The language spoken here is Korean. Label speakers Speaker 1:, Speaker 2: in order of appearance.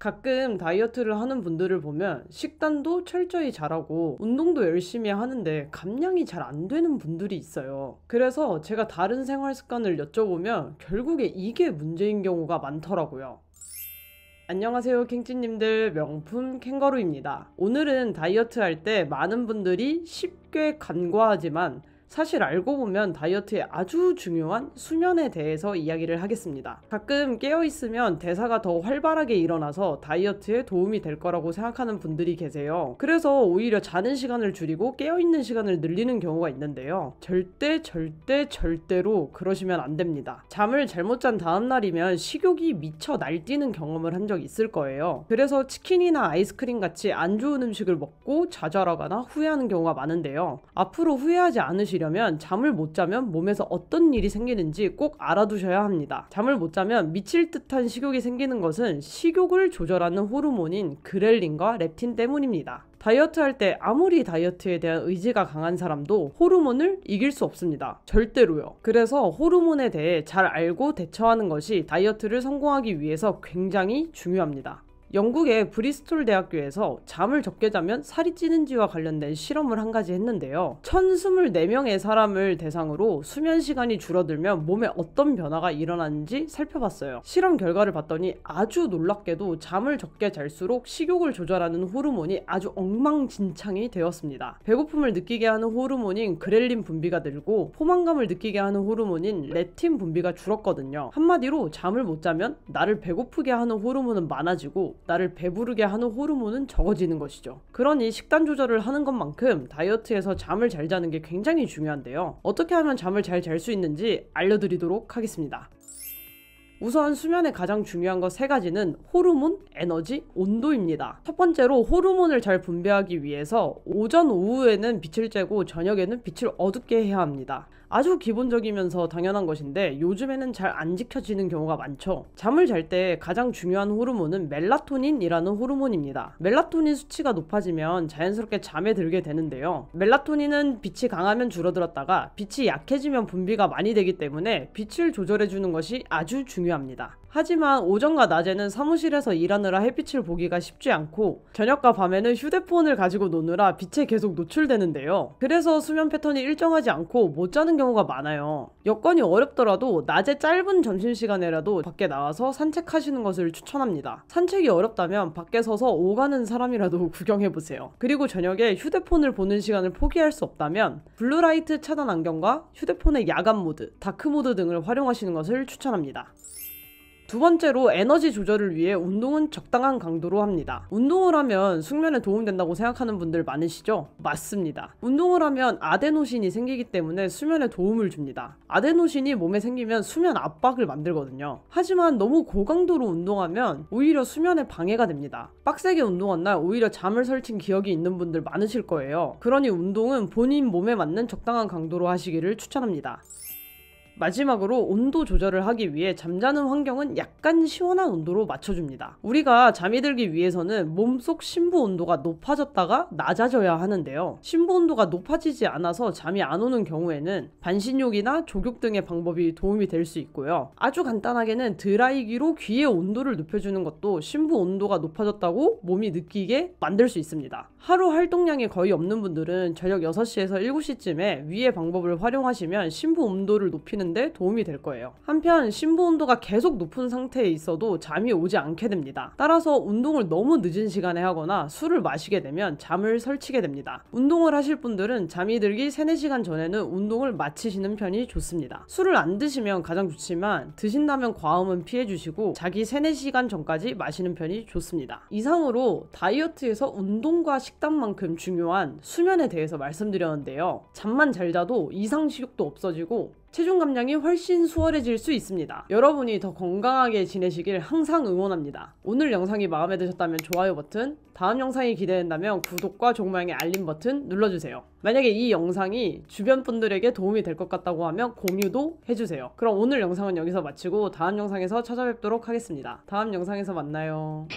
Speaker 1: 가끔 다이어트를 하는 분들을 보면 식단도 철저히 잘하고 운동도 열심히 하는데 감량이 잘 안 되는 분들이 있어요. 그래서 제가 다른 생활 습관을 여쭤보면 결국에 이게 문제인 경우가 많더라고요. 안녕하세요 캥찌님들, 명품 캥거루입니다. 오늘은 다이어트 할 때 많은 분들이 쉽게 간과하지만 사실 알고 보면 다이어트에 아주 중요한 수면에 대해서 이야기를 하겠습니다. 가끔 깨어있으면 대사가 더 활발하게 일어나서 다이어트에 도움이 될 거라고 생각하는 분들이 계세요. 그래서 오히려 자는 시간을 줄이고 깨어있는 시간을 늘리는 경우가 있는데요. 절대로 그러시면 안 됩니다. 잠을 잘못 잔 다음날이면 식욕이 미쳐 날뛰는 경험을 한 적 있을 거예요. 그래서 치킨이나 아이스크림 같이 안 좋은 음식을 먹고 좌절하거나 후회하는 경우가 많은데요. 앞으로 후회하지 않으시려면 잠을 못 자면 몸에서 어떤 일이 생기는지 꼭 알아두셔야 합니다. 잠을 못 자면 미칠 듯한 식욕이 생기는 것은 식욕을 조절하는 호르몬인 그렐린과 렙틴 때문입니다. 다이어트 할 때 아무리 다이어트에 대한 의지가 강한 사람도 호르몬을 이길 수 없습니다. 절대로요. 그래서 호르몬에 대해 잘 알고 대처하는 것이 다이어트를 성공하기 위해서 굉장히 중요합니다. 영국의 브리스톨 대학교에서 잠을 적게 자면 살이 찌는지와 관련된 실험을 한 가지 했는데요. 1024명의 사람을 대상으로 수면 시간이 줄어들면 몸에 어떤 변화가 일어나는지 살펴봤어요. 실험 결과를 봤더니 아주 놀랍게도 잠을 적게 잘수록 식욕을 조절하는 호르몬이 아주 엉망진창이 되었습니다. 배고픔을 느끼게 하는 호르몬인 그렐린 분비가 늘고 포만감을 느끼게 하는 호르몬인 렙틴 분비가 줄었거든요. 한마디로 잠을 못 자면 나를 배고프게 하는 호르몬은 많아지고 나를 배부르게 하는 호르몬은 적어지는 것이죠. 그러니 식단 조절을 하는 것만큼 다이어트에서 잠을 잘 자는 게 굉장히 중요한데요. 어떻게 하면 잠을 잘 잘 수 있는지 알려드리도록 하겠습니다. 우선 수면의 가장 중요한 것 3가지는 호르몬, 에너지, 온도입니다. 첫 번째로 호르몬을 잘 분배하기 위해서 오전, 오후에는 빛을 쬐고 저녁에는 빛을 어둡게 해야 합니다. 아주 기본적이면서 당연한 것인데 요즘에는 잘 안 지켜지는 경우가 많죠. 잠을 잘 때 가장 중요한 호르몬은 멜라토닌이라는 호르몬입니다. 멜라토닌 수치가 높아지면 자연스럽게 잠에 들게 되는데요. 멜라토닌은 빛이 강하면 줄어들었다가 빛이 약해지면 분비가 많이 되기 때문에 빛을 조절해주는 것이 아주 중요합니다. 하지만 오전과 낮에는 사무실에서 일하느라 햇빛을 보기가 쉽지 않고 저녁과 밤에는 휴대폰을 가지고 노느라 빛에 계속 노출되는데요. 그래서 수면 패턴이 일정하지 않고 못 자는 경우가 많아요. 여건이 어렵더라도 낮에 짧은 점심시간에라도 밖에 나와서 산책하시는 것을 추천합니다. 산책이 어렵다면 밖에 서서 오가는 사람이라도 구경해보세요. 그리고 저녁에 휴대폰을 보는 시간을 포기할 수 없다면 블루라이트 차단 안경과 휴대폰의 야간 모드, 다크 모드 등을 활용하시는 것을 추천합니다. 두 번째로 에너지 조절을 위해 운동은 적당한 강도로 합니다. 운동을 하면 숙면에 도움된다고 생각하는 분들 많으시죠? 맞습니다. 운동을 하면 아데노신이 생기기 때문에 수면에 도움을 줍니다. 아데노신이 몸에 생기면 수면 압박을 만들거든요. 하지만 너무 고강도로 운동하면 오히려 수면에 방해가 됩니다. 빡세게 운동한 날 오히려 잠을 설친 기억이 있는 분들 많으실 거예요. 그러니 운동은 본인 몸에 맞는 적당한 강도로 하시기를 추천합니다. 마지막으로 온도 조절을 하기 위해 잠자는 환경은 약간 시원한 온도로 맞춰줍니다. 우리가 잠이 들기 위해서는 몸속 심부 온도가 높아졌다가 낮아져야 하는데요. 심부 온도가 높아지지 않아서 잠이 안 오는 경우에는 반신욕이나 족욕 등의 방법이 도움이 될 수 있고요. 아주 간단하게는 드라이기로 귀의 온도를 높여주는 것도 심부 온도가 높아졌다고 몸이 느끼게 만들 수 있습니다. 하루 활동량이 거의 없는 분들은 저녁 6시에서 7시쯤에 위의 방법을 활용하시면 심부 온도를 높이는 데 도움이 될 거예요. 한편 심부 온도가 계속 높은 상태에 있어도 잠이 오지 않게 됩니다. 따라서 운동을 너무 늦은 시간에 하거나 술을 마시게 되면 잠을 설치게 됩니다. 운동을 하실 분들은 잠이 들기 3-4시간 전에는 운동을 마치시는 편이 좋습니다. 술을 안 드시면 가장 좋지만 드신다면 과음은 피해주시고 자기 3-4시간 전까지 마시는 편이 좋습니다. 이상으로 다이어트에서 운동과 식단만큼 중요한 수면에 대해서 말씀드렸는데요. 잠만 잘 자도 이상 식욕도 없어지고 체중 감량이 훨씬 수월해질 수 있습니다. 여러분이 더 건강하게 지내시길 항상 응원합니다. 오늘 영상이 마음에 드셨다면 좋아요 버튼, 다음 영상이 기대된다면 구독과 종모양의 알림 버튼 눌러주세요. 만약에 이 영상이 주변 분들에게 도움이 될 것 같다고 하면 공유도 해주세요. 그럼 오늘 영상은 여기서 마치고 다음 영상에서 찾아뵙도록 하겠습니다. 다음 영상에서 만나요.